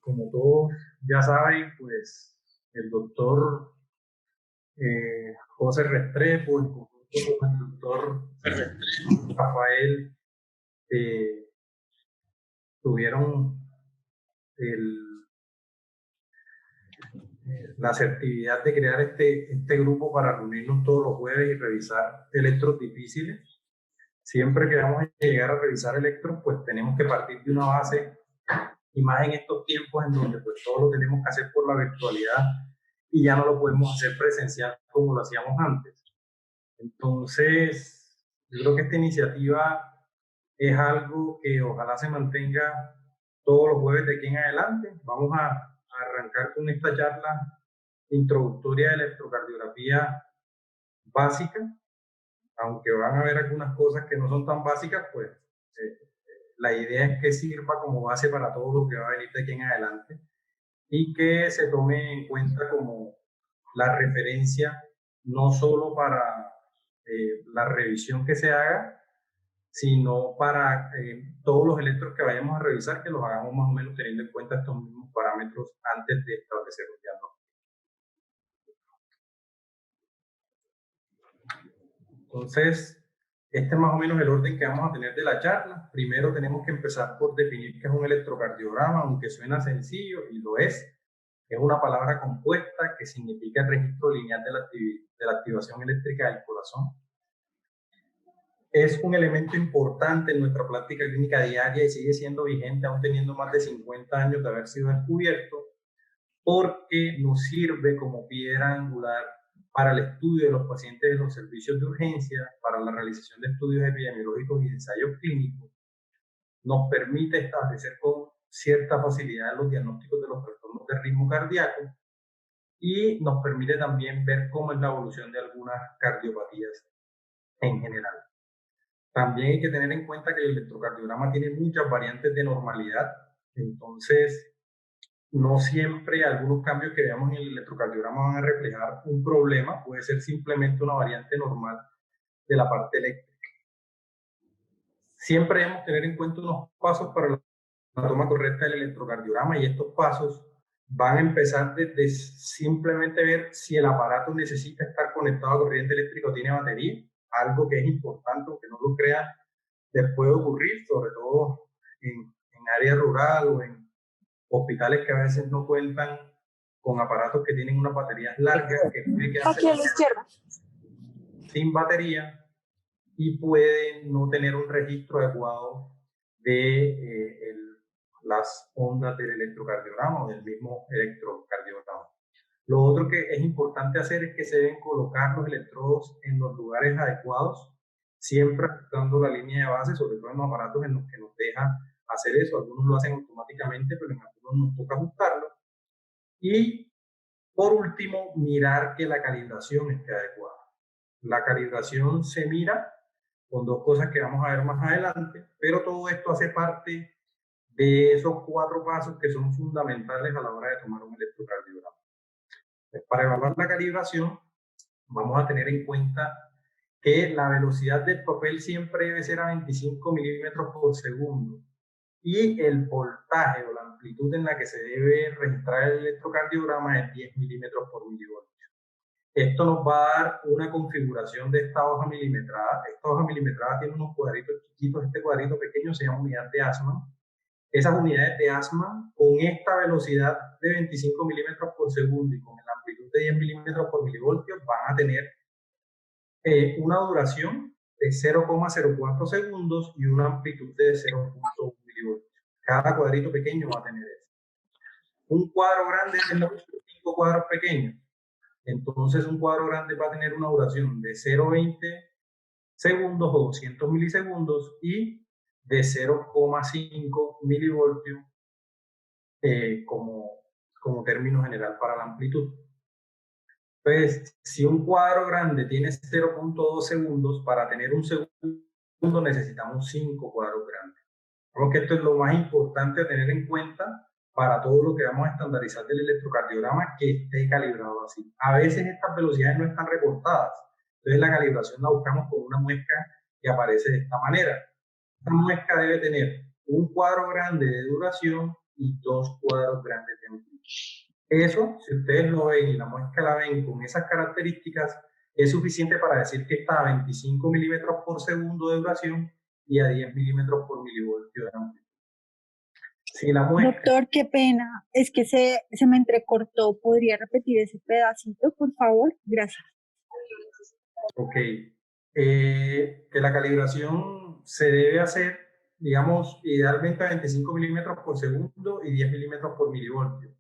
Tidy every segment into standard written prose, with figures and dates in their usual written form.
como todos ya saben, pues el doctor José Restrepo, en conjunto con el doctor Rafael, eh, tuvieron el, la asertividad de crear este grupo para reunirnos todos los jueves y revisar electros difíciles. Siempre que vamos a llegar a revisar electros, pues tenemos que partir de una base, y más en estos tiempos en donde pues todo lo tenemos que hacer por la virtualidad y ya no lo podemos hacer presencial como lo hacíamos antes. Entonces, yo creo que esta iniciativa es algo que ojalá se mantenga todos los jueves de aquí en adelante. Vamos a arrancar con esta charla introductoria de electrocardiografía básica, aunque van a haber algunas cosas que no son tan básicas, pues la idea es que sirva como base para todo lo que va a venir de aquí en adelante y que se tome en cuenta como la referencia no solo para la revisión que se haga, sino para todos los electros que vayamos a revisar, que los hagamos más o menos teniendo en cuenta estos mismos parámetros antes de establecer un diagnóstico. Entonces, este es más o menos el orden que vamos a tener de la charla. Primero tenemos que empezar por definir qué es un electrocardiograma, aunque suena sencillo, y lo es. Es una palabra compuesta que significa el registro lineal de la activación eléctrica del corazón. Es un elemento importante en nuestra práctica clínica diaria y sigue siendo vigente aún teniendo más de 50 años de haber sido descubierto, porque nos sirve como piedra angular para el estudio de los pacientes en los servicios de urgencia, para la realización de estudios epidemiológicos y de ensayos clínicos. Nos permite establecer con cierta facilidad los diagnósticos de los trastornos de ritmo cardíaco y nos permite también ver cómo es la evolución de algunas cardiopatías en general. También hay que tener en cuenta que el electrocardiograma tiene muchas variantes de normalidad, entonces no siempre algunos cambios que veamos en el electrocardiograma van a reflejar un problema, puede ser simplemente una variante normal de la parte eléctrica. Siempre debemos tener en cuenta unos pasos para la toma correcta del electrocardiograma, y estos pasos van a empezar desde simplemente ver si el aparato necesita estar conectado a corriente eléctrica o tiene batería, algo que es importante, aunque no lo crea, les puede ocurrir, sobre todo en área rural o en hospitales que a veces no cuentan con aparatos que tienen unas baterías largas, que puede aquí a la izquierda sin batería y pueden no tener un registro adecuado de las ondas del electrocardiograma o del mismo electrocardiograma. Lo otro que es importante hacer es que se deben colocar los electrodos en los lugares adecuados, siempre ajustando la línea de base, sobre todo en los aparatos en los que nos deja hacer eso. Algunos lo hacen automáticamente, pero en algunos nos toca ajustarlo. Y por último, mirar que la calibración esté adecuada. La calibración se mira con dos cosas que vamos a ver más adelante, pero todo esto hace parte de esos 4 pasos que son fundamentales a la hora de tomar un electrocardiograma. Para evaluar la calibración, vamos a tener en cuenta que la velocidad del papel siempre debe ser a 25 milímetros por segundo y el voltaje o la amplitud en la que se debe registrar el electrocardiograma es 10 milímetros por milivoltio. Esto nos va a dar una configuración de esta hoja milimetrada. Esta hoja milimetrada tiene unos cuadritos chiquitos. Este cuadrito pequeño se llama unidad de ASMA. Esas unidades de ASMA, con esta velocidad de 25 milímetros por segundo y con la amplitud de 10 milímetros por milivoltio, van a tener una duración de 0,04 segundos y una amplitud de 0,1 milivoltios. Cada cuadrito pequeño va a tener eso. Un cuadro grande es lo mismo, 5 cuadros pequeños. Entonces un cuadro grande va a tener una duración de 0,20 segundos o 200 milisegundos y de 0,5 milivoltios como término general para la amplitud. Pues si un cuadro grande tiene 0,2 segundos, para tener un segundo necesitamos 5 cuadros grandes. Creo que esto es lo más importante a tener en cuenta para todo lo que vamos a estandarizar del electrocardiograma, que esté calibrado así. A veces estas velocidades no están reportadas, entonces la calibración la buscamos con una muesca que aparece de esta manera. Esta muesca debe tener un cuadro grande de duración y 2 cuadros grandes de amplitud. Eso, si ustedes lo ven y la muestra la ven con esas características, es suficiente para decir que está a 25 milímetros por segundo de duración y a 10 milímetros por milivoltio de amplitud. Si la muestra... Doctor, qué pena, es que se me entrecortó. ¿Podría repetir ese pedacito, por favor? Gracias. Ok. Que la calibración se debe hacer, digamos, idealmente a 25 milímetros por segundo y 10 milímetros por milivoltio.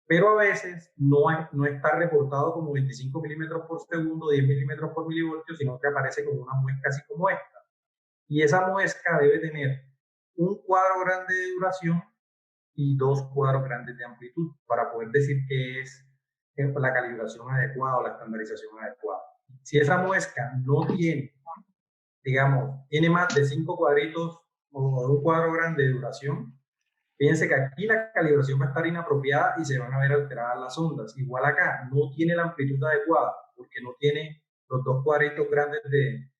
Pero a veces no está reportado como 25 milímetros por segundo, 10 milímetros por milivoltio, sino que aparece como una muesca así como esta. Y esa muesca debe tener un cuadro grande de duración y 2 cuadros grandes de amplitud para poder decir que es la calibración adecuada o la estandarización adecuada. Si esa muesca no tiene, digamos, tiene más de 5 cuadritos o un cuadro grande de duración, fíjense que aquí la calibración va a estar inapropiada y se van a ver alteradas las ondas. Igual acá, no tiene la amplitud adecuada porque no tiene los 2 cuadritos grandes de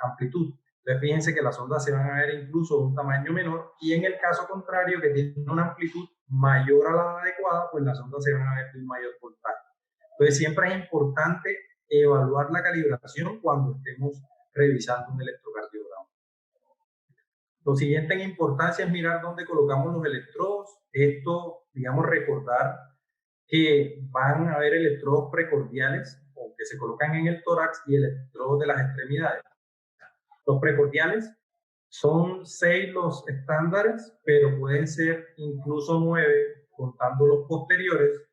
amplitud. Entonces fíjense que las ondas se van a ver incluso de un tamaño menor y en el caso contrario, que tiene una amplitud mayor a la adecuada, pues las ondas se van a ver de un mayor voltaje. Entonces siempre es importante evaluar la calibración cuando estemos revisando un electrocardiograma. Lo siguiente en importancia es mirar dónde colocamos los electrodos. Esto, digamos, recordar que van a haber electrodos precordiales o que se colocan en el tórax y electrodos de las extremidades. Los precordiales son 6 los estándares, pero pueden ser incluso 9 contando los posteriores.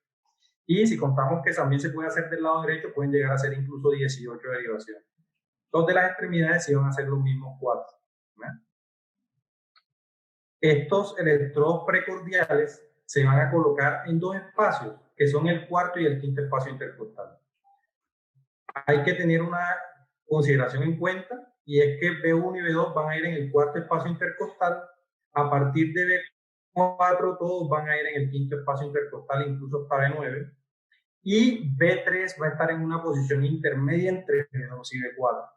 Y si contamos que también se puede hacer del lado derecho, pueden llegar a ser incluso 18 derivaciones. Los de las extremidades sí van a ser los mismos 4. ¿Verdad? Estos electrodos precordiales se van a colocar en 2 espacios, que son el cuarto y el quinto espacio intercostal. Hay que tener una consideración en cuenta, y es que B1 y B2 van a ir en el cuarto espacio intercostal. A partir de B4 todos van a ir en el quinto espacio intercostal, incluso hasta B9. Y B3 va a estar en una posición intermedia entre B2 y B4.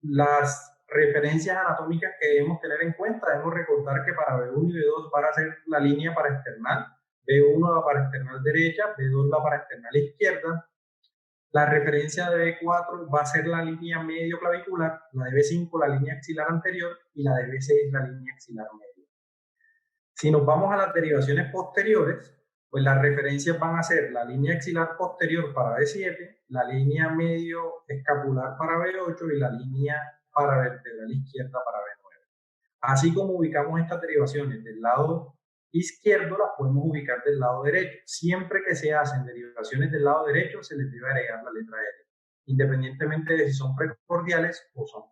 Las referencias anatómicas que debemos tener en cuenta, debemos recordar que para B1 y B2 van a ser la línea paraesternal, B1 la paraesternal derecha, B2 la paraesternal izquierda. La referencia de B4 va a ser la línea medio clavicular, la de B5 la línea axilar anterior y la de B6 la línea axilar media. Si nos vamos a las derivaciones posteriores, pues las referencias van a ser la línea axilar posterior para B7, la línea medio escapular para B8 y la línea paravertebral izquierda para B9. Así como ubicamos estas derivaciones del lado izquierdo, las podemos ubicar del lado derecho. Siempre que se hacen derivaciones del lado derecho, se les debe agregar la letra L, independientemente de si son precordiales o son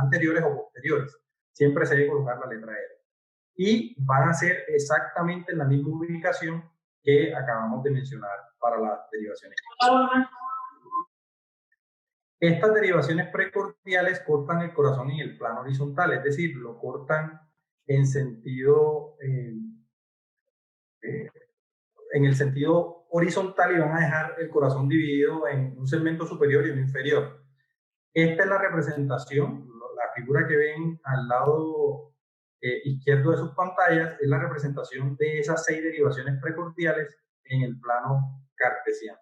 anteriores o posteriores. Siempre se debe colocar la letra L. Y van a ser exactamente en la misma ubicación que acabamos de mencionar para las derivaciones. Estas derivaciones precordiales cortan el corazón en el plano horizontal, es decir, lo cortan en sentido, en el sentido horizontal y van a dejar el corazón dividido en un segmento superior y un inferior. Esta es la representación, la figura que ven al lado izquierdo de sus pantallas es la representación de esas 6 derivaciones precordiales en el plano cartesiano.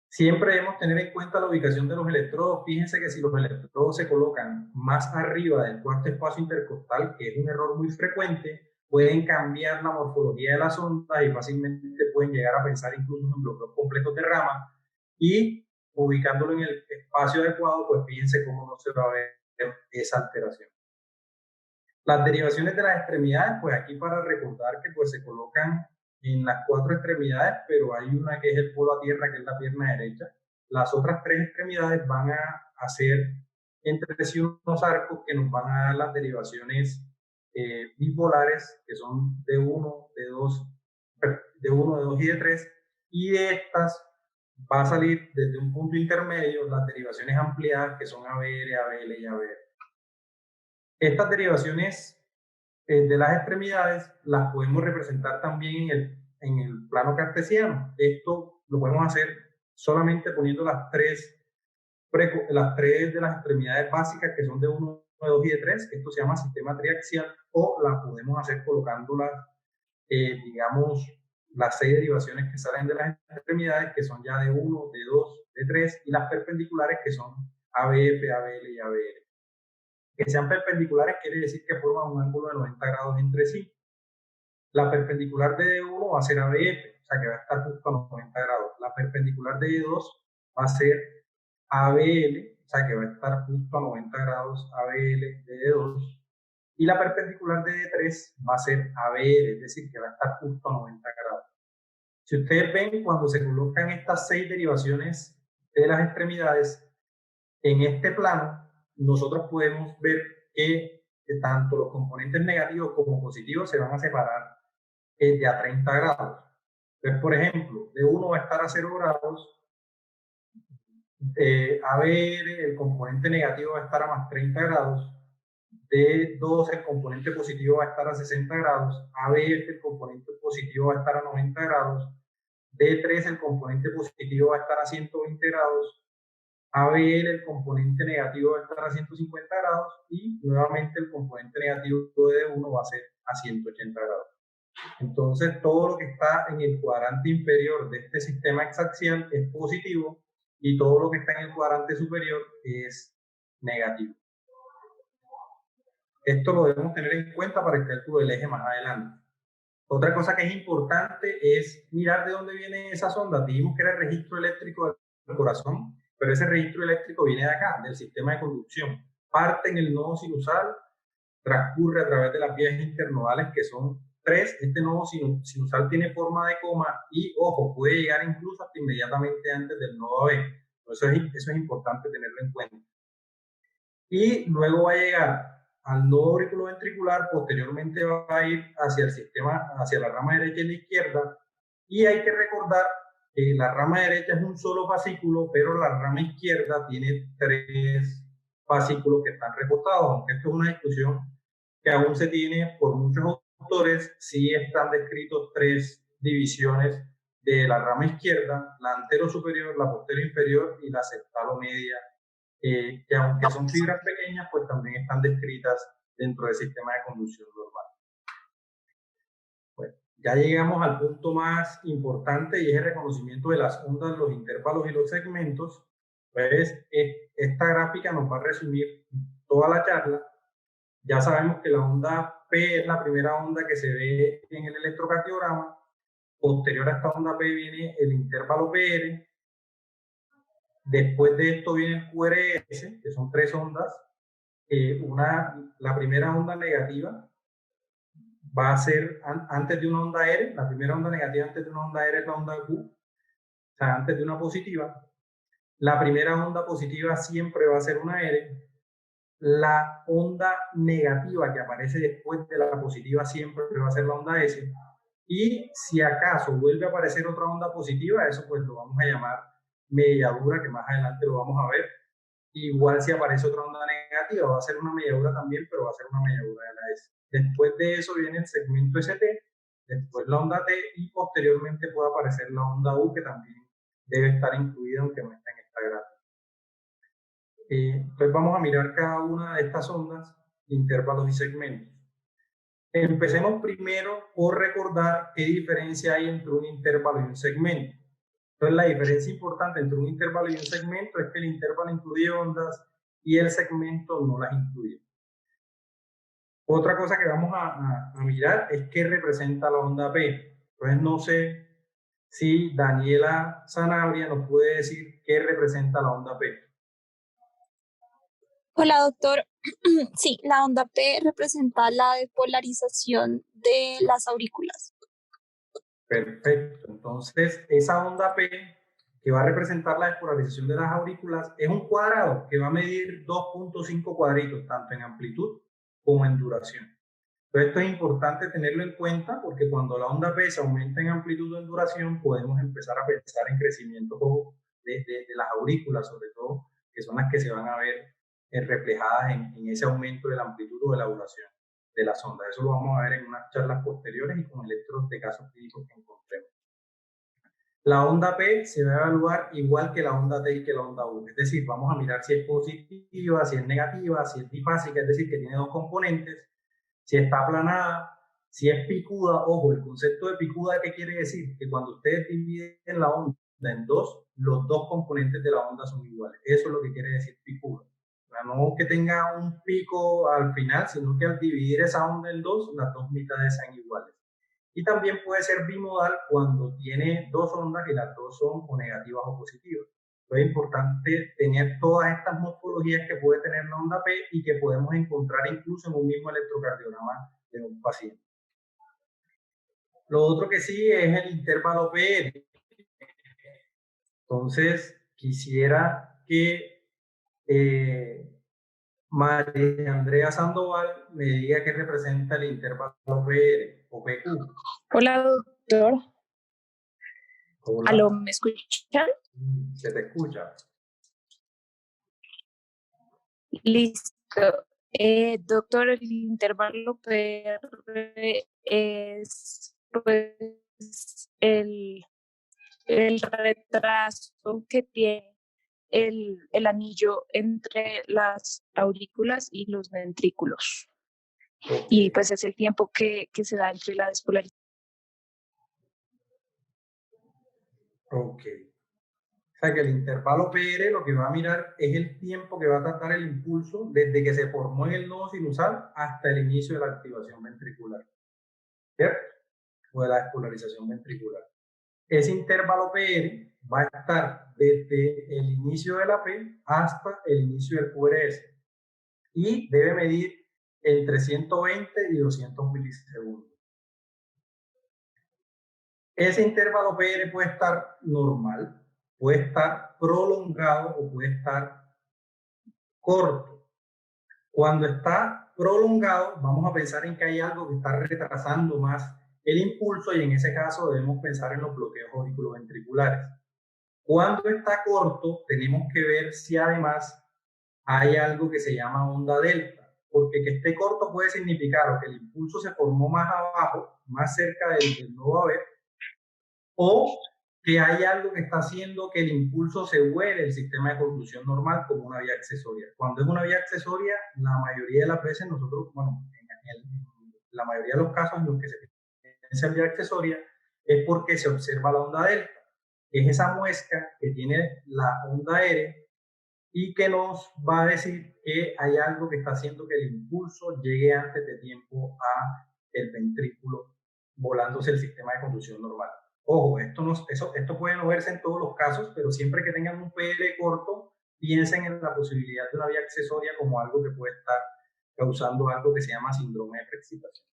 Siempre debemos tener en cuenta la ubicación de los electrodos. Fíjense que si los electrodos se colocan más arriba del cuarto espacio intercostal, que es un error muy frecuente, pueden cambiar la morfología de las ondas y fácilmente pueden llegar a pensar incluso en bloqueos completos de rama. Y ubicándolo en el espacio adecuado, pues fíjense cómo no se va a ver esa alteración. Las derivaciones de las extremidades, pues aquí para recordar que pues se colocan en las 4 extremidades, pero hay una que es el polo a tierra, que es la pierna derecha. Las otras 3 extremidades van a hacer entre sí unos arcos que nos van a dar las derivaciones bipolares, que son D1, D2, D1, D2 y D3, y de estas va a salir desde un punto intermedio las derivaciones ampliadas, que son ABL, ABL y ABL. Estas derivaciones de las extremidades las podemos representar también en el plano cartesiano. Esto lo podemos hacer solamente poniendo las tres de las extremidades básicas, que son D1, de 2 y de 3, esto se llama sistema triaxial, o la podemos hacer colocándolas, digamos, las 6 derivaciones que salen de las extremidades, que son ya de 1, de 2, de 3, y las perpendiculares, que son ABF, ABL y ABL. Que sean perpendiculares quiere decir que forman un ángulo de 90 grados entre sí. La perpendicular de D1 va a ser ABF, o sea que va a estar justo a los 90 grados. La perpendicular de D2 va a ser ABL, o sea que va a estar justo a 90 grados ABL de D2. Y la perpendicular de D3 va a ser ABL, es decir, que va a estar justo a 90 grados. Si ustedes ven, cuando se colocan estas 6 derivaciones de las extremidades en este plano, nosotros podemos ver que tanto los componentes negativos como positivos se van a separar de a 30 grados. Entonces, por ejemplo, D1 va a estar a 0 grados, ABR, el componente negativo va a estar a más 30 grados, D2, el componente positivo va a estar a 60 grados, ABF, el componente positivo va a estar a 90 grados, D3, el componente positivo va a estar a 120 grados, ABL, el componente negativo va a estar a 150 grados y nuevamente el componente negativo de D1 va a ser a 180 grados. Entonces, todo lo que está en el cuadrante inferior de este sistema exaxial es positivo y todo lo que está en el cuadrante superior es negativo. Esto lo debemos tener en cuenta para el cálculo del eje más adelante. Otra cosa que es importante es mirar de dónde vienen esas ondas. Dijimos que era el registro eléctrico del corazón, pero ese registro eléctrico viene de acá, del sistema de conducción. Parte en el nodo sinusal, transcurre a través de las vías internodales, que son 3. Este nodo sinusal tiene forma de coma y, ojo, puede llegar incluso hasta inmediatamente antes del nodo AB. Eso es importante tenerlo en cuenta. Y luego va a llegar al nodo auriculoventricular, posteriormente va a ir hacia el sistema, hacia la rama derecha y la izquierda, y hay que recordar que la rama derecha es un solo fascículo, pero la rama izquierda tiene 3 fascículos que están reportados, aunque esto es una discusión que aún se tiene por muchos autores. Sí están descritos 3 divisiones de la rama izquierda, la antero superior, la postero inferior y la septalomedia, que aunque son fibras pequeñas, pues también están descritas dentro del sistema de conducción normal. Bueno, ya llegamos al punto más importante y es el reconocimiento de las ondas, los intervalos y los segmentos. Pues esta gráfica nos va a resumir toda la charla. Ya sabemos que la onda P es la primera onda que se ve en el electrocardiograma. Posterior a esta onda P viene el intervalo PR. Después de esto viene el QRS, que son 3 ondas. La primera onda negativa va a ser antes de una onda R. La primera onda negativa antes de una onda R es la onda Q, o sea, antes de una positiva. La primera onda positiva siempre va a ser una R. La onda negativa que aparece después de la positiva siempre va a ser la onda S. Y si acaso vuelve a aparecer otra onda positiva, eso pues lo vamos a llamar mediadura, que más adelante lo vamos a ver. Igual si aparece otra onda negativa, va a ser una mediadura también, pero va a ser una mediadura de la S. Después de eso viene el segmento ST, después la onda T y posteriormente puede aparecer la onda U, que también debe estar incluida, aunque no está en esta gráfica. Entonces vamos a mirar cada una de estas ondas, intervalos y segmentos. Empecemos primero por recordar qué diferencia hay entre un intervalo y un segmento. Entonces la diferencia importante entre un intervalo y un segmento es que el intervalo incluye ondas y el segmento no las incluye. Otra cosa que vamos a mirar es qué representa la onda P. Entonces no sé si Daniela Sanabria nos puede decir qué representa la onda P. Hola, doctor. Sí, la onda P representa la depolarización de las aurículas. Perfecto. Entonces, esa onda P, que va a representar la despolarización de las aurículas, es un cuadrado que va a medir 2.5 cuadritos, tanto en amplitud como en duración. Entonces, esto es importante tenerlo en cuenta porque cuando la onda P se aumenta en amplitud o en duración, podemos empezar a pensar en crecimiento de las aurículas, sobre todo, que son las que se van a ver reflejadas en ese aumento de la amplitud o de la duración de las ondas. Eso lo vamos a ver en unas charlas posteriores y con electrodos de casos clínicos que encontremos. La onda P se va a evaluar igual que la onda T y que la onda U. Es decir, vamos a mirar si es positiva, si es negativa, si es difásica, es decir, que tiene dos componentes, si está aplanada, si es picuda. Ojo, el concepto de picuda, ¿qué quiere decir? Que cuando ustedes dividen la onda en dos, los dos componentes de la onda son iguales. Eso es lo que quiere decir picuda. O sea, no que tenga un pico al final, sino que al dividir esa onda en dos, las dos mitades sean iguales. Y también puede ser bimodal cuando tiene dos ondas y las dos son o negativas o positivas. Entonces es importante tener todas estas morfologías que puede tener la onda P y que podemos encontrar incluso en un mismo electrocardiograma de un paciente. Lo otro que sí es el intervalo PR. Entonces quisiera que María Andrea Sandoval me diga qué representa el intervalo PR o PQ. Hola, doctor. Hola. ¿Aló, me escuchan? Se te escucha. Listo. Doctor, el intervalo PR es pues el retraso que tiene el anillo entre las aurículas y los ventrículos. Okay. Y pues es el tiempo que se da entre la despolarización. Ok. O sea que el intervalo PR lo que va a mirar es el tiempo que va a tardar el impulso desde que se formó en el nodo sinusal hasta el inicio de la activación ventricular, ¿cierto? O de la despolarización ventricular. Ese intervalo PR va a estar desde el inicio de la P hasta el inicio del QRS y debe medir entre 120 y 200 milisegundos. Ese intervalo PR puede estar normal, puede estar prolongado o puede estar corto. Cuando está prolongado, vamos a pensar en que hay algo que está retrasando más el impulso y en ese caso debemos pensar en los bloqueos auriculoventriculares. Cuando está corto, tenemos que ver si además hay algo que se llama onda delta, porque que esté corto puede significar o que el impulso se formó más abajo, más cerca del nodo AB, o que hay algo que está haciendo que el impulso se vuele el sistema de conducción normal como una vía accesoria. Cuando es una vía accesoria, la mayoría de las veces nosotros, bueno, en la mayoría de los casos en los que se tiene esa vía accesoria es porque se observa la onda delta, que es esa muesca que tiene la onda R y que nos va a decir que hay algo que está haciendo que el impulso llegue antes de tiempo a el ventrículo, volándose el sistema de conducción normal. Ojo, esto puede no verse en todos los casos, pero siempre que tengan un PL corto, piensen en la posibilidad de una vía accesoria como algo que puede estar causando algo que se llama síndrome de preexcitación.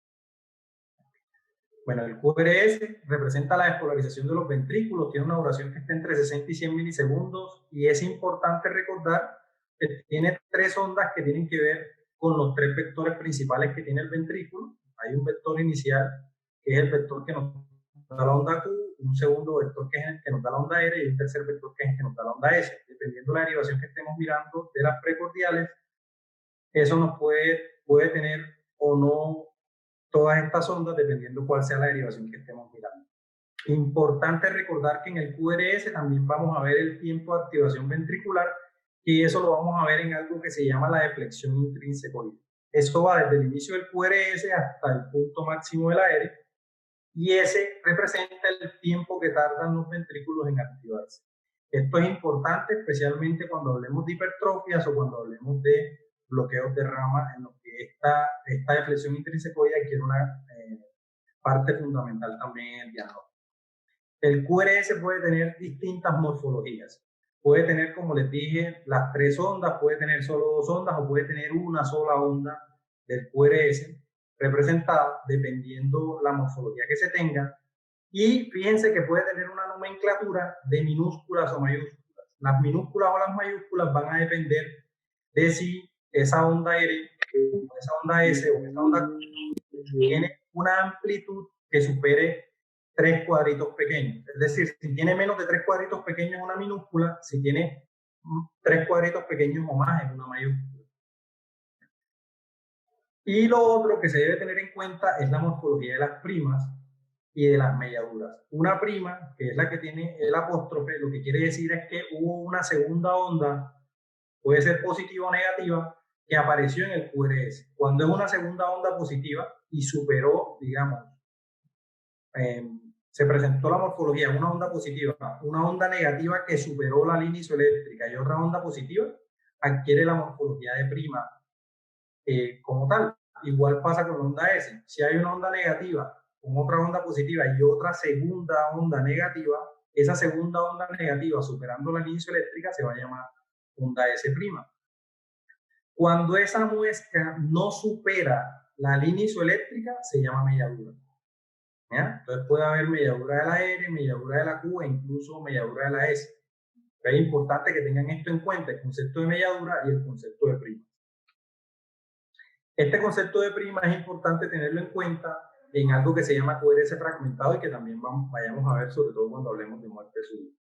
Bueno, el QRS representa la despolarización de los ventrículos, tiene una duración que está entre 60 y 100 milisegundos y es importante recordar que tiene tres ondas que tienen que ver con los tres vectores principales que tiene el ventrículo. Hay un vector inicial que es el vector que nos da la onda Q, un segundo vector que es el que nos da la onda R y un tercer vector que es el que nos da la onda S. Dependiendo de la derivación que estemos mirando de las precordiales, eso nos puede tener o no todas estas ondas dependiendo cuál sea la derivación que estemos mirando. Importante recordar que en el QRS también vamos a ver el tiempo de activación ventricular y eso lo vamos a ver en algo que se llama la deflexión intrínsecoide. Eso va desde el inicio del QRS hasta el punto máximo del aire y ese representa el tiempo que tardan los ventrículos en activarse. Esto es importante especialmente cuando hablemos de hipertrofias o cuando hablemos de bloqueos de rama en los que esta deflexión intrínsecoide adquiere una parte fundamental también en el diagnóstico. El QRS puede tener distintas morfologías. Puede tener, como les dije, las tres ondas, puede tener solo dos ondas o puede tener una sola onda del QRS representada dependiendo la morfología que se tenga. Y fíjense que puede tener una nomenclatura de minúsculas o mayúsculas. Las minúsculas o las mayúsculas van a depender de si esa onda R, esa onda S o esa onda Q tiene una amplitud que supere 3 cuadritos pequeños. Es decir, si tiene menos de 3 cuadritos pequeños es una minúscula, si tiene 3 cuadritos pequeños o más es una mayúscula. Y lo otro que se debe tener en cuenta es la morfología de las primas, y de las melladuras. Una prima, que es la que tiene el apóstrofe, lo que quiere decir es que hubo una segunda onda, puede ser positiva o negativa, que apareció en el QRS. Cuando es una segunda onda positiva y superó, digamos, se presentó la morfología, una onda positiva, una onda negativa que superó la línea isoeléctrica y otra onda positiva, adquiere la morfología de prima como tal. Igual pasa con la onda S. Si hay una onda negativa con otra onda positiva y otra segunda onda negativa, esa segunda onda negativa superando la línea isoeléctrica se va a llamar onda S'. Cuando esa muesca no supera la línea isoeléctrica, se llama melladura. ¿Ya? Entonces puede haber melladura de la R, melladura de la Q e incluso melladura de la S. Pero es importante que tengan esto en cuenta, el concepto de melladura y el concepto de prima. Este concepto de prima es importante tenerlo en cuenta en algo que se llama QRS fragmentado y que también vayamos a ver, sobre todo cuando hablemos de muerte súbita.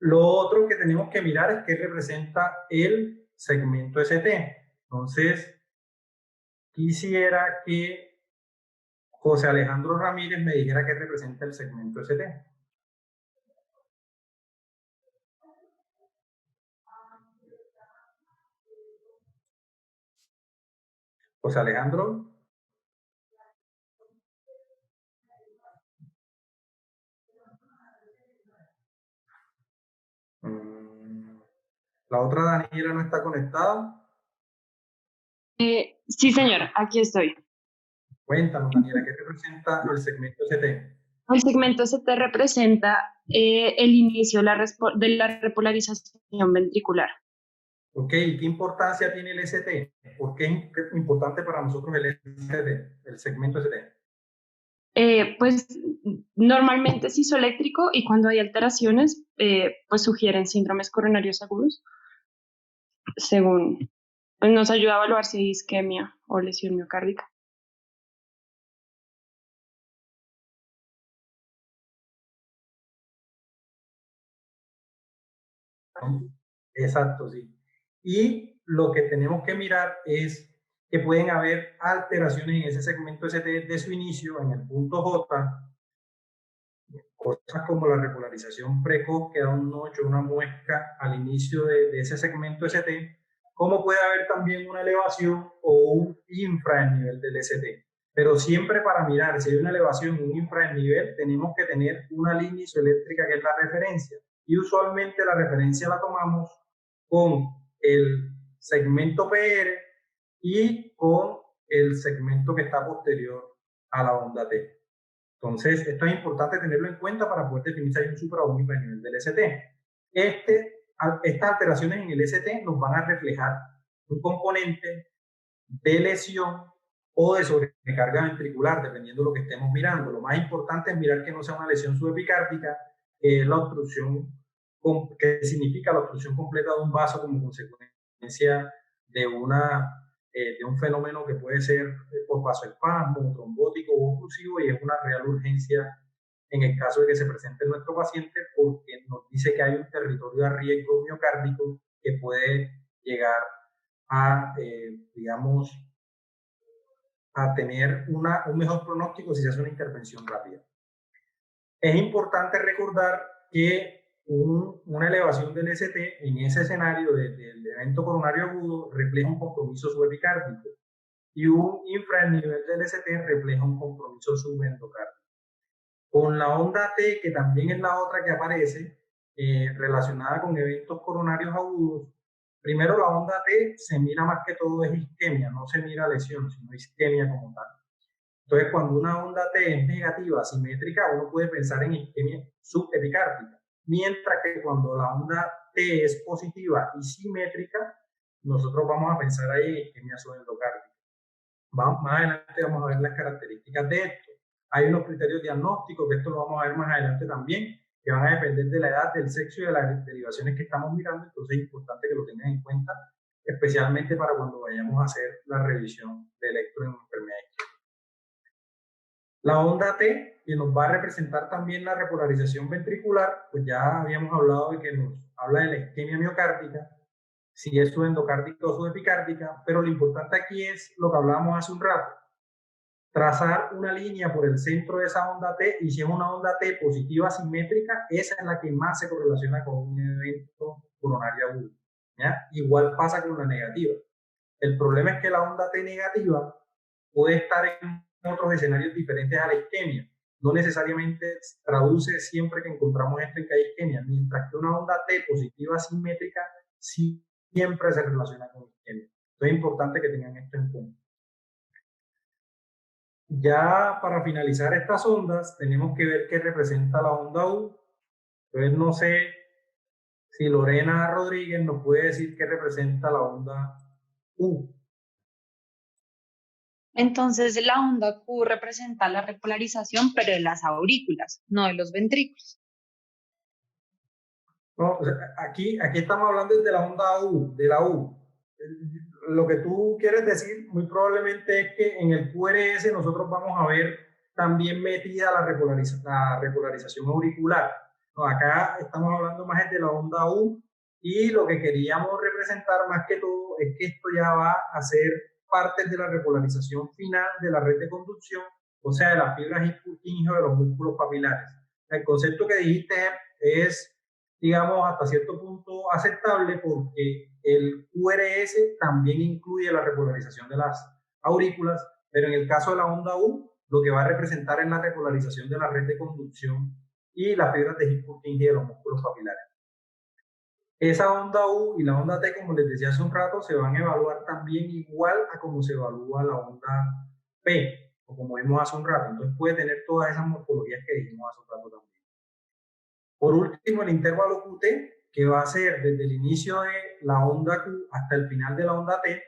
Lo otro que tenemos que mirar es qué representa el segmento ST. Entonces, quisiera que José Alejandro Ramírez me dijera qué representa el segmento ST. José Alejandro. La otra Daniela no está conectada. Sí, señor, aquí estoy. Cuéntanos, Daniela, ¿qué representa el segmento ST? El segmento ST representa el inicio de la repolarización ventricular. Ok, ¿qué importancia tiene el ST? ¿Por qué es importante para nosotros el ST, el segmento ST? Pues normalmente es isoeléctrico y cuando hay alteraciones, pues sugieren síndromes coronarios agudos, según pues nos ayuda a evaluar si hay isquemia o lesión miocárdica. Exacto, sí. Y lo que tenemos que mirar es que pueden haber alteraciones en ese segmento ST de su inicio, en el punto J, cosas como la repolarización precoz que da un nocho, una muesca al inicio de ese segmento ST, como puede haber también una elevación o un infra en nivel del ST. Pero siempre para mirar si hay una elevación o un infra en nivel, tenemos que tener una línea isoeléctrica que es la referencia. Y usualmente la referencia la tomamos con el segmento PR y con el segmento que está posterior a la onda T. Entonces, esto es importante tenerlo en cuenta para poder definir si hay un supra o un hipernivel del ST. Estas alteraciones en el ST nos van a reflejar un componente de lesión o de sobrecarga ventricular, dependiendo de lo que estemos mirando. Lo más importante es mirar que no sea una lesión subepicárdica, que es la obstrucción, que significa la obstrucción completa de un vaso como consecuencia de un fenómeno que puede ser por vasoespasmo, trombótico o oclusivo, y es una real urgencia en el caso de que se presente nuestro paciente, porque nos dice que hay un territorio de riesgo miocárdico que puede llegar a, digamos, a tener un mejor pronóstico si se hace una intervención rápida. Es importante recordar que una elevación del ST en ese escenario del evento coronario agudo refleja un compromiso subepicárdico y un infranivel del ST refleja un compromiso subendocárdico. Con la onda T, que también es la otra que aparece relacionada con eventos coronarios agudos, primero la onda T se mira más que todo es isquemia, no se mira lesión, sino isquemia como tal. Entonces, cuando una onda T es negativa, simétrica, uno puede pensar en isquemia subepicárdica. Mientras que cuando la onda T es positiva y simétrica, nosotros vamos a pensar ahí en isquemia subendocárdica. Más adelante vamos a ver las características de esto. Hay unos criterios diagnósticos, que esto lo vamos a ver más adelante también, que van a depender de la edad, del sexo y de las derivaciones que estamos mirando. Entonces es importante que lo tengan en cuenta, especialmente para cuando vayamos a hacer la revisión de electro en enfermedades. La onda T, que nos va a representar también la repolarización ventricular, pues ya habíamos hablado de que nos habla de la isquemia miocárdica, si es subendocárdica o subepicárdica, pero lo importante aquí es lo que hablábamos hace un rato. trazar una línea por el centro de esa onda T, y si es una onda T positiva simétrica, esa es la que más se correlaciona con un evento coronario agudo, ¿ya? Igual pasa con la negativa. El problema es que la onda T negativa puede estar en otros escenarios diferentes a la isquemia. No necesariamente traduce siempre que encontramos esto en que hay isquemia, mientras que una onda T positiva simétrica siempre se relaciona con isquemia. Entonces es importante que tengan esto en cuenta. Ya para finalizar estas ondas, tenemos que ver qué representa la onda U. Entonces no sé si Lorena Rodríguez nos puede decir qué representa la onda U. Entonces, la onda Q representa la repolarización, pero de las aurículas, no de los ventrículos. No, o sea, aquí estamos hablando de la onda U, de la U. Lo que tú quieres decir muy probablemente es que en el QRS nosotros vamos a ver también metida la repolarización auricular. No, acá estamos hablando más de la onda U, y lo que queríamos representar más que todo es que esto ya va a ser parte de la repolarización final de la red de conducción, o sea, de las fibras His-Purkinje de los músculos papilares. El concepto que dijiste es, digamos, hasta cierto punto aceptable, porque el QRS también incluye la repolarización de las aurículas, pero en el caso de la onda U, lo que va a representar es la repolarización de la red de conducción y las fibras de His-Purkinje de los músculos papilares. Esa onda U y la onda T, como les decía hace un rato, se van a evaluar también igual a como se evalúa la onda P, o como vimos hace un rato. Entonces puede tener todas esas morfologías que dijimos hace un rato también. Por último, el intervalo QT, que va a ser desde el inicio de la onda Q hasta el final de la onda T,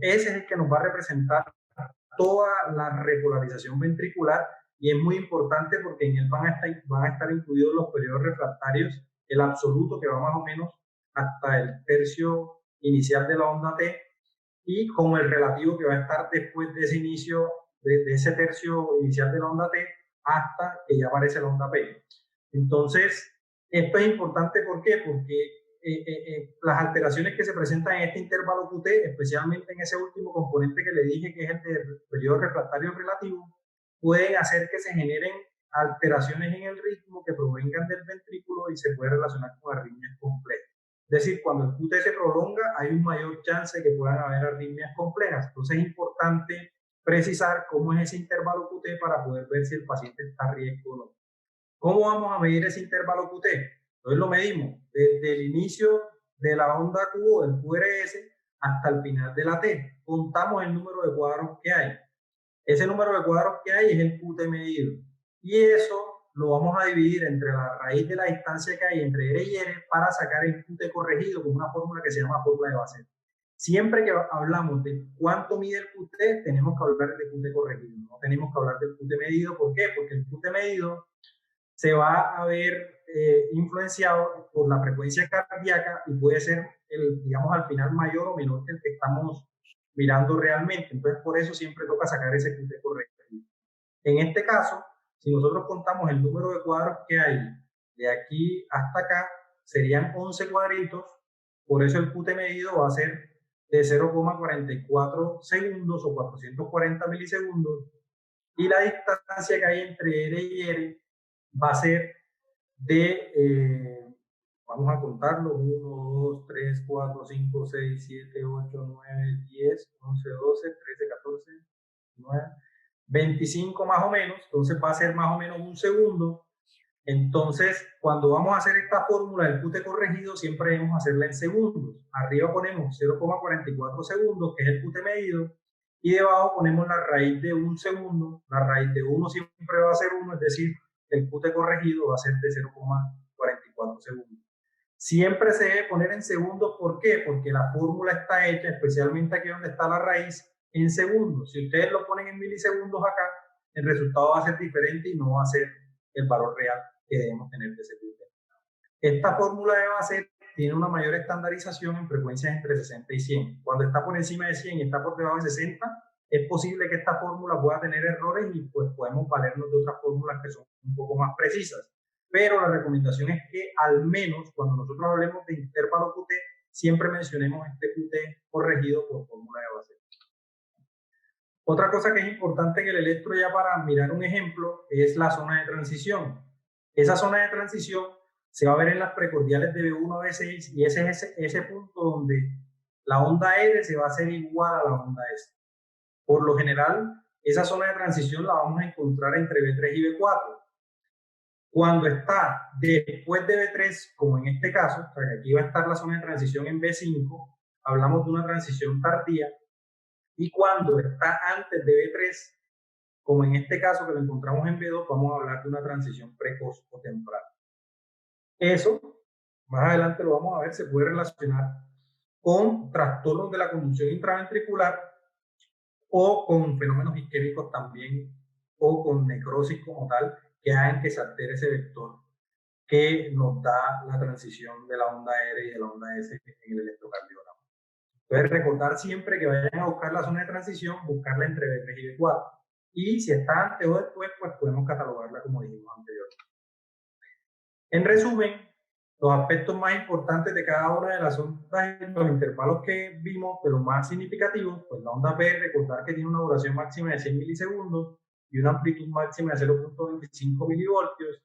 ese es el que nos va a representar toda la repolarización ventricular, y es muy importante porque en él van a estar incluidos los periodos refractarios, el absoluto, que va más o menos hasta el tercio inicial de la onda T, y con el relativo, que va a estar después de ese inicio, de ese tercio inicial de la onda T, hasta que ya aparece la onda P. Entonces, esto es importante, ¿por qué? Porque las alteraciones que se presentan en este intervalo QT, especialmente en ese último componente que le dije, que es el del periodo refractario relativo, pueden hacer que se generen alteraciones en el ritmo que provengan del ventrículo y se puede relacionar con arritmias complejas. Es decir, cuando el QT se prolonga, hay un mayor chance de que puedan haber arritmias complejas. Entonces es importante precisar cómo es ese intervalo QT para poder ver si el paciente está a riesgo o no. ¿Cómo vamos a medir ese intervalo QT? Entonces lo medimos desde el inicio de la onda Q o del QRS hasta el final de la T. Contamos el número de cuadros que hay. Ese número de cuadros que hay es el QT medido. Y eso lo vamos a dividir entre la raíz de la distancia que hay entre R y R para sacar el QT corregido con una fórmula que se llama fórmula de Basset. Siempre que hablamos de cuánto mide el QT, tenemos que hablar del QT corregido. No tenemos que hablar del QT medido. ¿Por qué? Porque el QT medido se va a ver influenciado por la frecuencia cardíaca y puede ser, digamos, al final mayor o menor que el que estamos mirando realmente. Entonces, por eso siempre toca sacar ese QT corregido. En este caso, si nosotros contamos el número de cuadros que hay de aquí hasta acá, serían 11 cuadritos, por eso el QT medido va a ser de 0,44 segundos o 440 milisegundos, y la distancia que hay entre R y R va a ser de, vamos a contarlo, 1, 2, 3, 4, 5, 6, 7, 8, 9, 10, 11, 12, 13, 14, 9, 25 más o menos. Entonces va a ser más o menos un segundo. Entonces, cuando vamos a hacer esta fórmula del QT corregido, siempre debemos hacerla en segundos. Arriba ponemos 0,44 segundos, que es el QT medido, y debajo ponemos la raíz de un segundo. La raíz de 1 siempre va a ser 1, es decir, el QT corregido va a ser de 0,44 segundos. Siempre se debe poner en segundos. ¿Por qué? Porque la fórmula está hecha, especialmente aquí donde está la raíz, en segundos. Si ustedes lo ponen en milisegundos acá, el resultado va a ser diferente y no va a ser el valor real que debemos tener de ese QT. Esta fórmula de Basset tiene una mayor estandarización en frecuencias entre 60 y 100. Cuando está por encima de 100 y está por debajo de 60, es posible que esta fórmula pueda tener errores y pues podemos valernos de otras fórmulas que son un poco más precisas. Pero la recomendación es que al menos cuando nosotros hablemos de intervalo QT, siempre mencionemos este QT corregido por fórmula de Basset. Otra cosa que es importante en el electro, ya para mirar un ejemplo, es la zona de transición. Esa zona de transición se va a ver en las precordiales de B1 a B6 y ese es ese punto donde la onda R se va a hacer igual a la onda S. Por lo general, esa zona de transición la vamos a encontrar entre B3 y B4. Cuando está después de B3, como en este caso, o sea que aquí va a estar la zona de transición en B5, hablamos de una transición tardía, y cuando está antes de B3, como en este caso que lo encontramos en B2, vamos a hablar de una transición precoz o temprana. Eso, más adelante lo vamos a ver, se puede relacionar con trastornos de la conducción intraventricular o con fenómenos isquémicos también, o con necrosis como tal, que hagan que se altere ese vector que nos da la transición de la onda R y de la onda S en el electrocardiograma. Entonces, recordar siempre que vayan a buscar la zona de transición, buscarla entre B3 y B4. Y si está antes o después, pues podemos catalogarla como dijimos anteriormente. En resumen, los aspectos más importantes de cada una de las ondas y los intervalos que vimos, pero más significativos, pues la onda P, recordar que tiene una duración máxima de 100 milisegundos y una amplitud máxima de 0.25 milivoltios.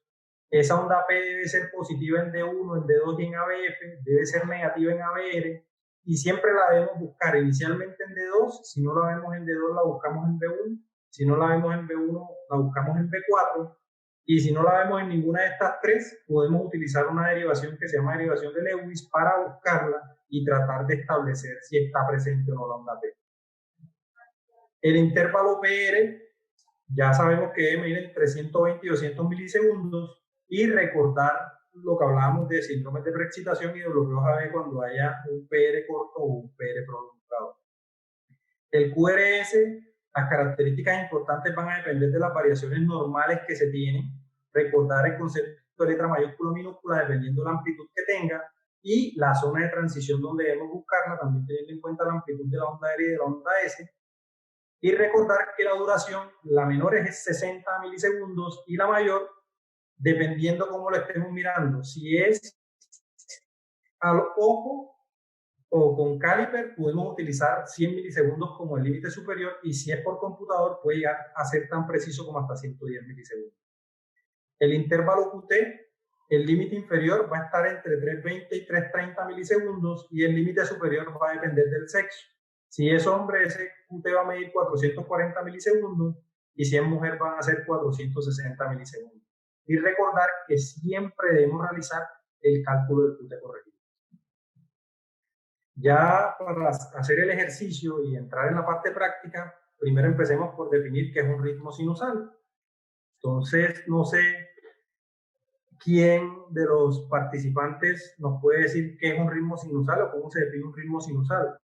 Esa onda P debe ser positiva en D1, en D2 y en ABF, debe ser negativa en ABR, y siempre la debemos buscar inicialmente en D2, si no la vemos en D2 la buscamos en B1, si no la vemos en B1 la buscamos en B4, y si no la vemos en ninguna de estas tres, podemos utilizar una derivación que se llama derivación de Lewis para buscarla y tratar de establecer si está presente o no la onda P. El intervalo PR, ya sabemos que debe medir entre 120 y 200 milisegundos, y recordar lo que hablábamos de síndromes de preexcitación y de bloqueos AB cuando haya un PR corto o un PR prolongado. El QRS, las características importantes van a depender de las variaciones normales que se tienen. Recordar el concepto de letra mayúscula o minúscula dependiendo de la amplitud que tenga, y la zona de transición donde debemos buscarla, también teniendo en cuenta la amplitud de la onda R y de la onda S. Y recordar que la duración, la menor es 60 milisegundos y la mayor, dependiendo cómo lo estemos mirando, si es al ojo o con caliper, podemos utilizar 100 milisegundos como el límite superior, y si es por computador puede llegar a ser tan preciso como hasta 110 milisegundos. El intervalo QT, el límite inferior va a estar entre 320 y 330 milisegundos y el límite superior va a depender del sexo. Si es hombre, ese QT va a medir 440 milisegundos y si es mujer van a ser 460 milisegundos. Y recordar que siempre debemos realizar el cálculo del QT corregido. Ya para hacer el ejercicio y entrar en la parte práctica, primero empecemos por definir qué es un ritmo sinusal. Entonces, no sé quién de los participantes nos puede decir qué es un ritmo sinusal o cómo se define un ritmo sinusal.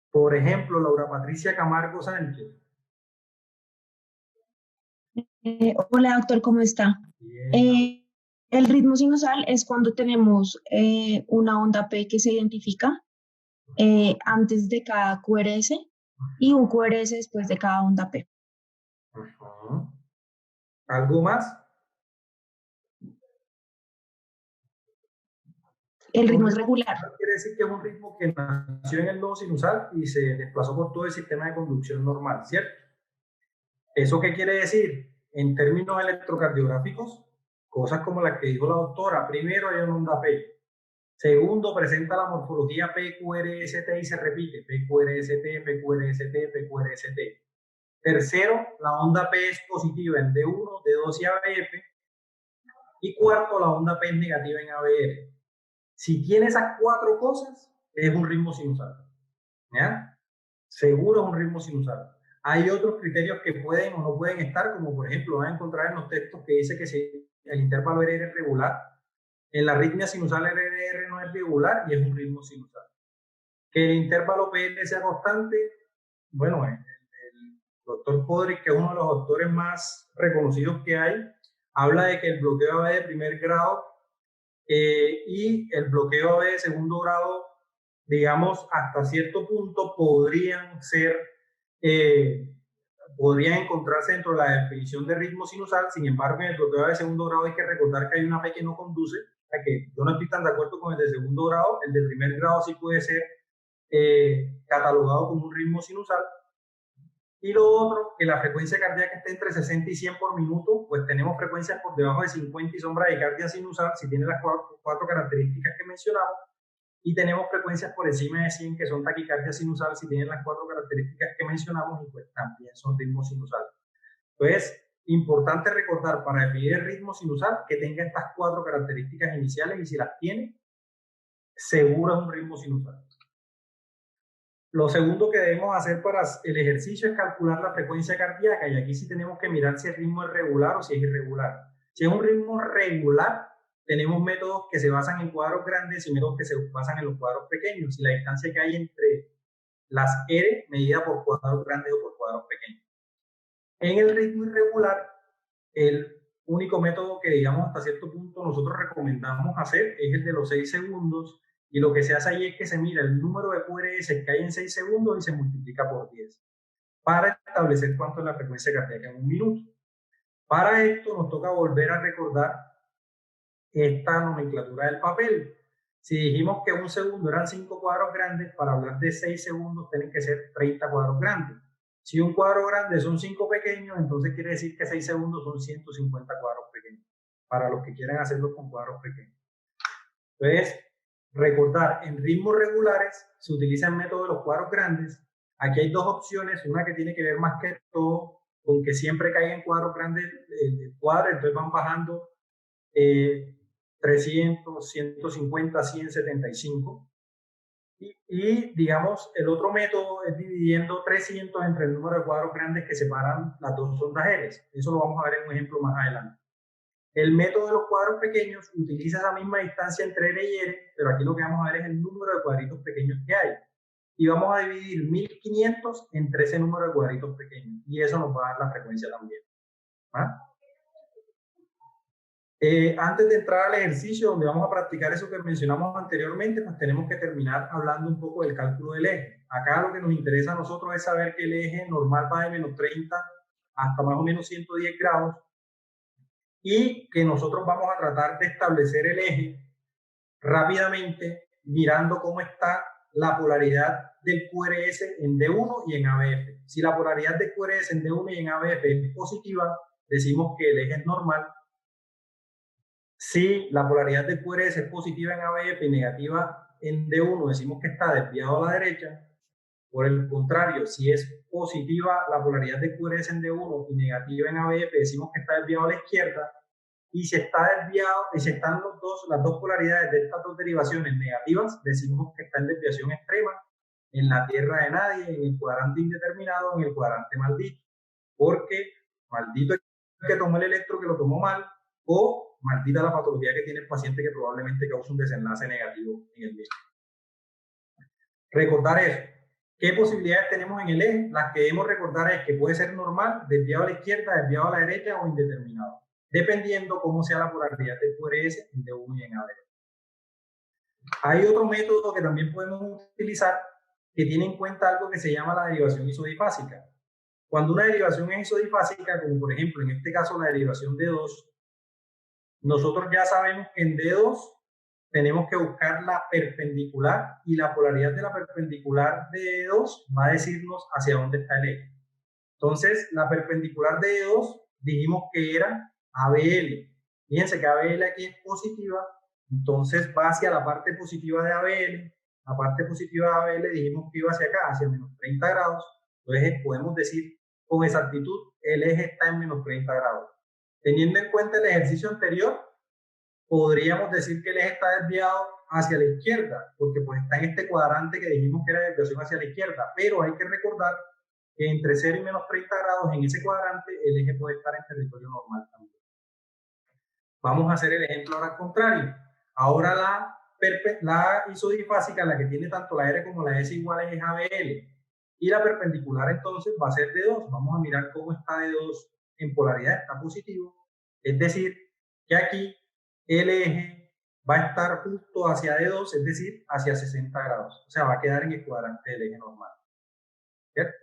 Por ejemplo, Laura Patricia Camargo Sánchez. Hola, doctor, ¿cómo está? Bien. El ritmo sinusal es cuando tenemos una onda P que se identifica antes de cada QRS y un QRS después de cada onda P. ¿Algo más? El ritmo es regular. Quiere decir que es un ritmo que nació en el nodo sinusal y se desplazó por todo el sistema de conducción normal, ¿cierto? ¿Eso qué quiere decir? En términos electrocardiográficos, cosas como las que dijo la doctora. Primero, hay una onda P. Segundo, presenta la morfología PQRST y se repite. PQRST, PQRST, PQRST. Tercero, la onda P es positiva en D1, D2 y ABF. Y cuarto, la onda P es negativa en ABR. Si tiene esas cuatro cosas, es un ritmo sinusal. ¿Ya? Seguro es un ritmo sinusal. Hay otros criterios que pueden o no pueden estar, como por ejemplo van a encontrar en los textos que dice que si el intervalo RR es regular, en la arritmia sinusal RR no es regular y es un ritmo sinusal. Que el intervalo PL sea constante, bueno, el doctor Podrick, que es uno de los doctores más reconocidos que hay, habla de que el bloqueo AB de primer grado y el bloqueo AB de segundo grado, digamos, hasta cierto punto podrían encontrarse dentro de la definición de ritmo sinusal. Sin embargo, en el bloqueo de segundo grado hay que recordar que hay una P que no conduce, a que yo no estoy tan de acuerdo con el de segundo grado. El de primer grado sí puede ser catalogado como un ritmo sinusal. Y lo otro, que la frecuencia cardíaca esté entre 60 y 100 por minuto, pues tenemos frecuencias por debajo de 50 y son bradicardia sinusal, si tiene las cuatro características que mencionamos, y tenemos frecuencias por encima de 100 que son taquicardia sinusal, si tienen las 4 características que mencionamos, y pues también son ritmos sinusal. Entonces, importante recordar para definir el ritmo sinusal que tenga estas 4 características iniciales, y si las tiene, seguro es un ritmo sinusal. Lo segundo que debemos hacer para el ejercicio es calcular la frecuencia cardíaca, y aquí sí tenemos que mirar si el ritmo es regular o si es irregular. Si es un ritmo regular, tenemos métodos que se basan en cuadros grandes y métodos que se basan en los cuadros pequeños, y la distancia que hay entre las R medida por cuadros grandes o por cuadros pequeños. En el ritmo irregular, el único método que, digamos, hasta cierto punto nosotros recomendamos hacer es el de los 6 segundos, y lo que se hace ahí es que se mira el número de QRS que hay en 6 segundos y se multiplica por 10 para establecer cuánto es la frecuencia cardíaca en un minuto. Para esto nos toca volver a recordar esta nomenclatura del papel. Si dijimos que un segundo eran 5 cuadros grandes, para hablar de 6 segundos tienen que ser 30 cuadros grandes. Si un cuadro grande son 5 pequeños, entonces quiere decir que 6 segundos son 150 cuadros pequeños, para los que quieran hacerlo con cuadros pequeños. Entonces, recordar, en ritmos regulares se utiliza el método de los cuadros grandes. Aquí hay 2 opciones, una que tiene que ver más que todo con que siempre caigan cuadros grandes de cuadros, entonces van bajando 300, 150, 175. Y digamos, el otro método es dividiendo 300 entre el número de cuadros grandes que separan las 2 ondas L. Eso lo vamos a ver en un ejemplo más adelante. El método de los cuadros pequeños utiliza esa misma distancia entre L y R, pero aquí lo que vamos a ver es el número de cuadritos pequeños que hay. Y vamos a dividir 1500 entre ese número de cuadritos pequeños. Y eso nos va a dar la frecuencia también. ¿Ah? Antes de entrar al ejercicio donde vamos a practicar eso que mencionamos anteriormente, pues tenemos que terminar hablando un poco del cálculo del eje. Acá lo que nos interesa a nosotros es saber que el eje normal va de menos 30 hasta más o menos 110 grados, y que nosotros vamos a tratar de establecer el eje rápidamente mirando cómo está la polaridad del QRS en D1 y en ABF. Si la polaridad del QRS en D1 y en ABF es positiva, decimos que el eje es normal. Si la polaridad del QRS es positiva en ABF y negativa en D1, decimos que está desviado a la derecha. Por el contrario, si es positiva la polaridad de QRS en D1 y negativa en ABF, decimos que está desviado a la izquierda. Y si está desviado, y si están las dos polaridades de estas 2 derivaciones negativas, decimos que está en desviación extrema, en la tierra de nadie, en el cuadrante indeterminado, en el cuadrante maldito. Porque maldito el que tomó el electro que lo tomó mal, o maldita la patología que tiene el paciente que probablemente causa un desenlace negativo en el mismo. Recordar eso. ¿Qué posibilidades tenemos en el eje? Las que debemos recordar es que puede ser normal, desviado a la izquierda, desviado a la derecha o indeterminado, dependiendo cómo sea la polaridad del QRS en D1 y en ABF. Hay otro método que también podemos utilizar que tiene en cuenta algo que se llama la derivación isodifásica. Cuando una derivación es isodifásica, como por ejemplo en este caso la derivación D2, nosotros ya sabemos que en D2 tenemos que buscar la perpendicular, y la polaridad de la perpendicular de E2 va a decirnos hacia dónde está el eje. Entonces, la perpendicular de E2 dijimos que era ABL. Fíjense que ABL aquí es positiva, entonces va hacia la parte positiva de ABL. La parte positiva de ABL dijimos que iba hacia acá, hacia menos 30 grados. Entonces, podemos decir con exactitud, el eje está en menos 30 grados. Teniendo en cuenta el ejercicio anterior, podríamos decir que el eje está desviado hacia la izquierda, porque pues está en este cuadrante que dijimos que era desviación hacia la izquierda, pero hay que recordar que entre 0 y menos 30 grados en ese cuadrante el eje puede estar en territorio normal también. Vamos a hacer el ejemplo ahora al contrario. Ahora la isodifásica, la que tiene tanto la R como la S iguales, es ABL, y la perpendicular entonces va a ser D2. Vamos a mirar cómo está D2 en polaridad, está positivo, es decir, que aquí el eje va a estar justo hacia D2, es decir, hacia 60 grados. O sea, va a quedar en el cuadrante del eje normal. ¿Cierto?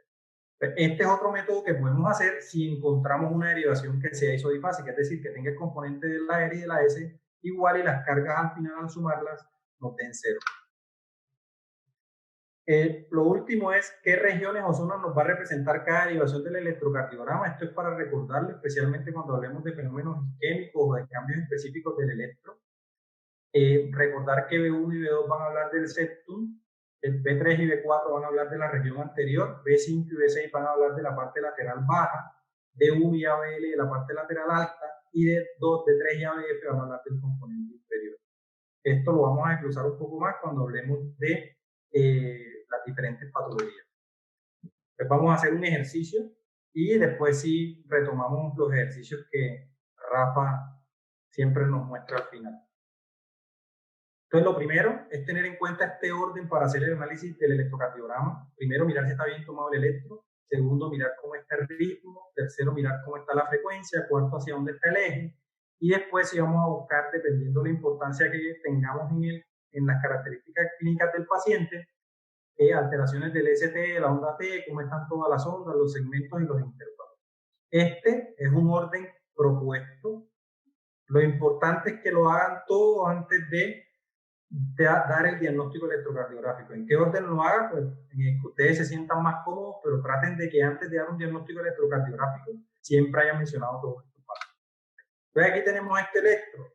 Este es otro método que podemos hacer si encontramos una derivación que sea isodifásica, es decir, que tenga el componente de la R y de la S igual y las cargas al final al sumarlas nos den 0. Lo último es qué regiones o zonas nos va a representar cada derivación del electrocardiograma. Esto es para recordarlo, especialmente cuando hablemos de fenómenos isquémicos o de cambios específicos del electro. Recordar que B1 y B2 van a hablar del septum, el B3 y B4 van a hablar de la región anterior, B5 y B6 van a hablar de la parte lateral baja, D1 y ABL de la parte lateral alta, y D2, D3 y ABF van a hablar del componente inferior. Esto lo vamos a desglosar un poco más cuando hablemos de las diferentes patologías. Pues vamos a hacer un ejercicio y después sí retomamos los ejercicios que Rafa siempre nos muestra al final. Entonces, lo primero es tener en cuenta este orden para hacer el análisis del electrocardiograma. Primero, mirar si está bien tomado el electro. Segundo, mirar cómo está el ritmo. Tercero, mirar cómo está la frecuencia. Cuarto, hacia dónde está el eje. Y después, si vamos a buscar, dependiendo de la importancia que tengamos en las características clínicas del paciente, alteraciones del ST, de la onda T, cómo están todas las ondas, los segmentos y los intervalos. Este es un orden propuesto. Lo importante es que lo hagan todos antes de dar el diagnóstico electrocardiográfico. ¿En qué orden lo haga? Pues en el que ustedes se sientan más cómodos, pero traten de que antes de dar un diagnóstico electrocardiográfico siempre hayan mencionado todos estos pasos. Entonces aquí tenemos este electro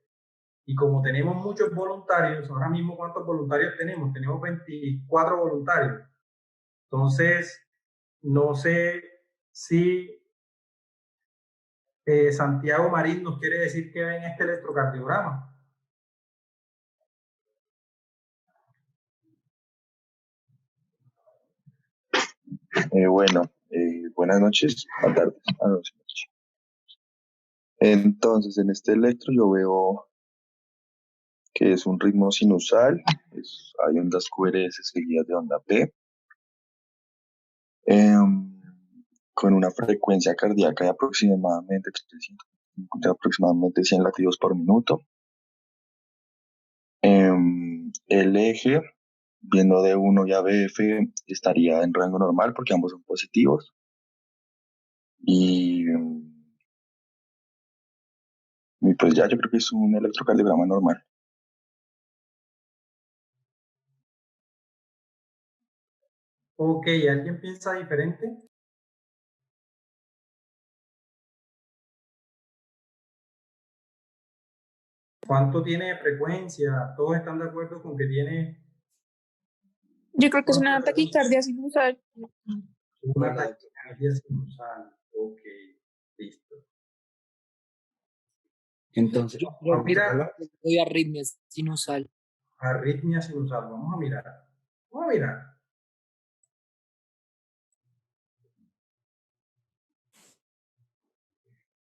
y como tenemos muchos voluntarios, ahora mismo ¿cuántos voluntarios tenemos? Tenemos 24 voluntarios. Entonces, no sé si Santiago Marín nos quiere decir qué ve en este electrocardiograma. Buenas noches, buenas tardes, noches. Entonces, en este electro yo veo que es un ritmo sinusal, hay ondas QRS seguidas de onda P, con una frecuencia cardíaca de aproximadamente 100 latidos por minuto. El eje, viendo D1 y ABF, estaría en rango normal porque ambos son positivos. Y pues ya, yo creo que es un electrocardiograma normal. Ok, ¿alguien piensa diferente? ¿Cuánto tiene de frecuencia? ¿Todos están de acuerdo con que tiene? Yo creo que es una taquicardia sinusal. Una taquicardia sinusal. Ok, listo. Entonces, Vamos a mirar. Arritmia sinusal. Arritmia sinusal. Vamos a mirar. Vamos a mirar.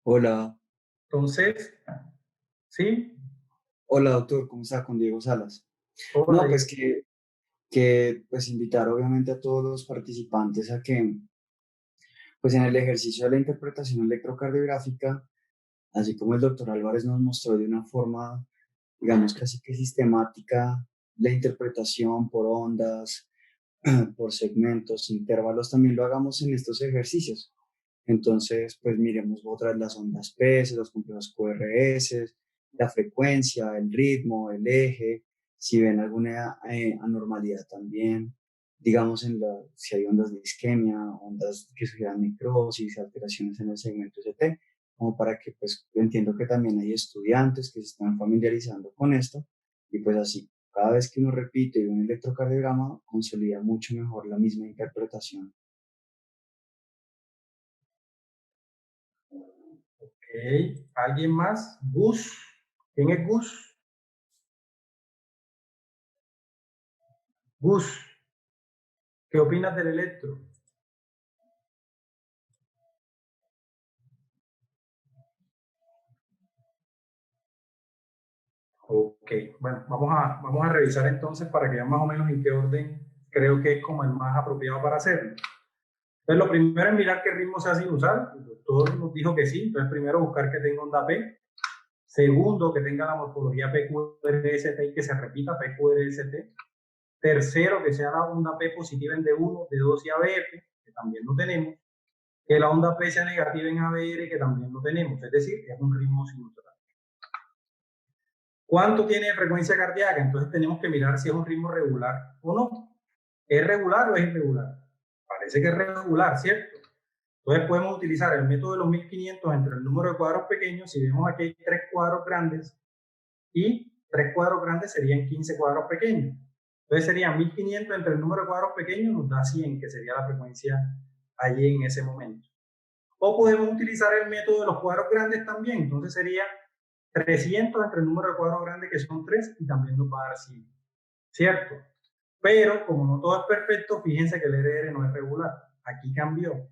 Hola. Entonces, ¿sí? Hola, doctor, ¿cómo está? Con Diego Salas. Hola, No, pues que pues invitar obviamente a todos los participantes a que pues en el ejercicio de la interpretación electrocardiográfica, así como el doctor Álvarez nos mostró de una forma, digamos, casi que sistemática, la interpretación por ondas, por segmentos, intervalos, también lo hagamos en estos ejercicios. Entonces, pues miremos otras las ondas P, los complejos QRS, la frecuencia, el ritmo, el eje, si ven alguna anormalidad también, digamos si hay ondas de isquemia, ondas que sugieran necrosis, alteraciones en el segmento ST, como para que pues entiendo que también hay estudiantes que se están familiarizando con esto y pues así, cada vez que uno repite un electrocardiograma, consolida mucho mejor la misma interpretación. Ok, ¿alguien más? Gus. ¿Quién es Gus? Gus, ¿qué opinas del electro? Ok, bueno, vamos a revisar entonces para que vean más o menos en qué orden creo que es como el más apropiado para hacerlo. Entonces, lo primero es mirar qué ritmo sea sinusal. El doctor nos dijo que sí. Entonces, primero buscar que tenga onda P. Segundo, que tenga la morfología PQRST y que se repita PQRST. Tercero, que sea la onda P positiva en D1, D2 y ABF, que también lo tenemos. Que la onda P sea negativa en ABR, que también lo tenemos. Es decir, que es un ritmo sinusal. ¿Cuánto tiene de frecuencia cardíaca? Entonces tenemos que mirar si es un ritmo regular o no. ¿Es regular o es irregular? Parece que es regular, ¿cierto? Entonces podemos utilizar el método de los 1500 entre el número de cuadros pequeños. Si vemos aquí hay 3 cuadros grandes y 3 cuadros grandes serían 15 cuadros pequeños. Entonces serían 1500 entre el número de cuadros pequeños nos da 100, que sería la frecuencia allí en ese momento. O podemos utilizar el método de los cuadros grandes también. Entonces sería 300 entre el número de cuadros grandes, que son 3, y también nos va a dar 100. ¿Cierto? Pero como no todo es perfecto, fíjense que el RR no es regular. Aquí cambió.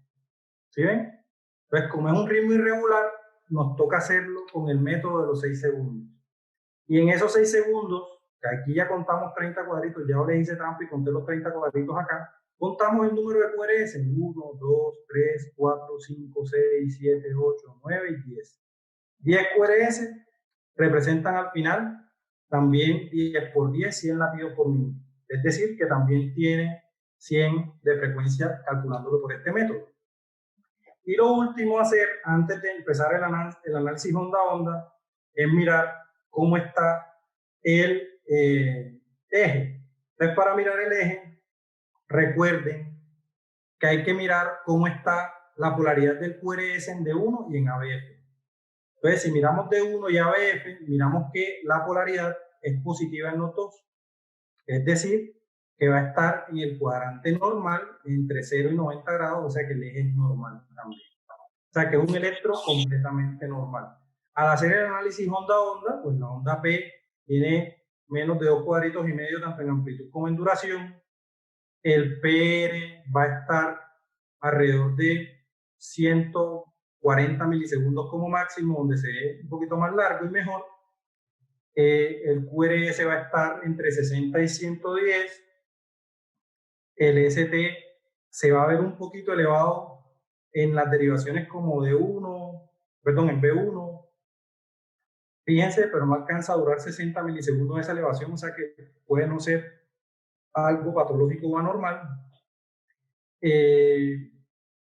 ¿Sí ven? Entonces, como es un ritmo irregular, nos toca hacerlo con el método de los 6 segundos. Y en esos 6 segundos, que aquí ya contamos 30 cuadritos, ya les hice trampa y conté los 30 cuadritos acá, contamos el número de QRS: 1, 2, 3, 4, 5, 6, 7, 8, 9 y 10. 10 QRS representan al final también 10 por 10, 100 latidos por minuto. Es decir, que también tiene 100 de frecuencia calculándolo por este método. Y lo último a hacer antes de empezar el análisis onda a onda es mirar cómo está el eje. Entonces, para mirar el eje, recuerden que hay que mirar cómo está la polaridad del QRS en D1 y en ABF. Entonces, si miramos D1 y ABF, miramos que la polaridad es positiva en los dos. Es decir, que va a estar en el cuadrante normal entre 0 y 90 grados, o sea que el eje es normal también. O sea que es un electro completamente normal. Al hacer el análisis onda a onda, pues la onda P tiene menos de 2 cuadritos y medio tanto en amplitud como en duración. El PR va a estar alrededor de 140 milisegundos como máximo, donde se ve un poquito más largo y mejor. El QRS va a estar entre 60 y 110. El ST se va a ver un poquito elevado en las derivaciones como en B1. Fíjense, pero no alcanza a durar 60 milisegundos esa elevación, o sea que puede no ser algo patológico o anormal.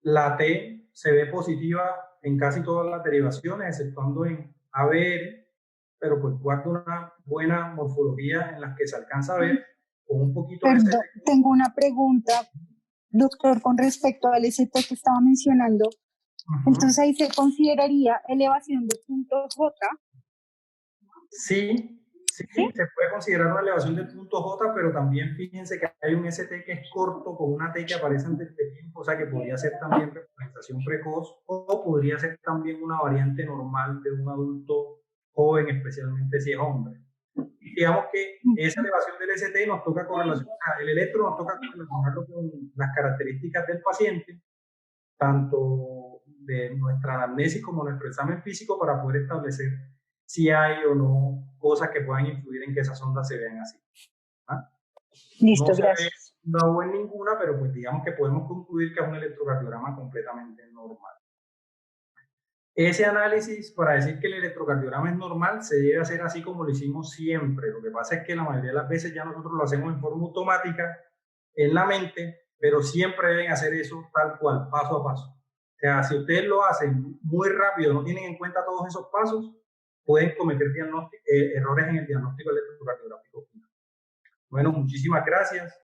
La T se ve positiva en casi todas las derivaciones, exceptuando en ABR, pero pues guarda una buena morfología en las que se alcanza a ver con un poquito de... Perdón, tengo una pregunta, doctor, con respecto al ST que estaba mencionando. Entonces ahí se consideraría elevación de punto J. Sí, se puede considerar una elevación del punto J, pero también fíjense que hay un ST que es corto con una T que aparece antes de tiempo, o sea que podría ser también representación precoz, o podría ser también una variante normal de un adulto joven, especialmente si es hombre. Y digamos que esa elevación del ST nos toca correlacionar, el electro nos toca correlacionarlo con las características del paciente, tanto de nuestra anamnesis como nuestro examen físico, para poder establecer si hay o no cosas que puedan influir en que esas ondas se vean así. ¿Ah? Listo, no gracias. No hubo en ninguna, pero pues digamos que podemos concluir que es un electrocardiograma completamente normal. Ese análisis, para decir que el electrocardiograma es normal, se debe hacer así como lo hicimos siempre. Lo que pasa es que la mayoría de las veces ya nosotros lo hacemos en forma automática, en la mente, pero siempre deben hacer eso tal cual, paso a paso. O sea, si ustedes lo hacen muy rápido, no tienen en cuenta todos esos pasos, pueden cometer errores en el diagnóstico electrocardiográfico. Bueno, muchísimas gracias.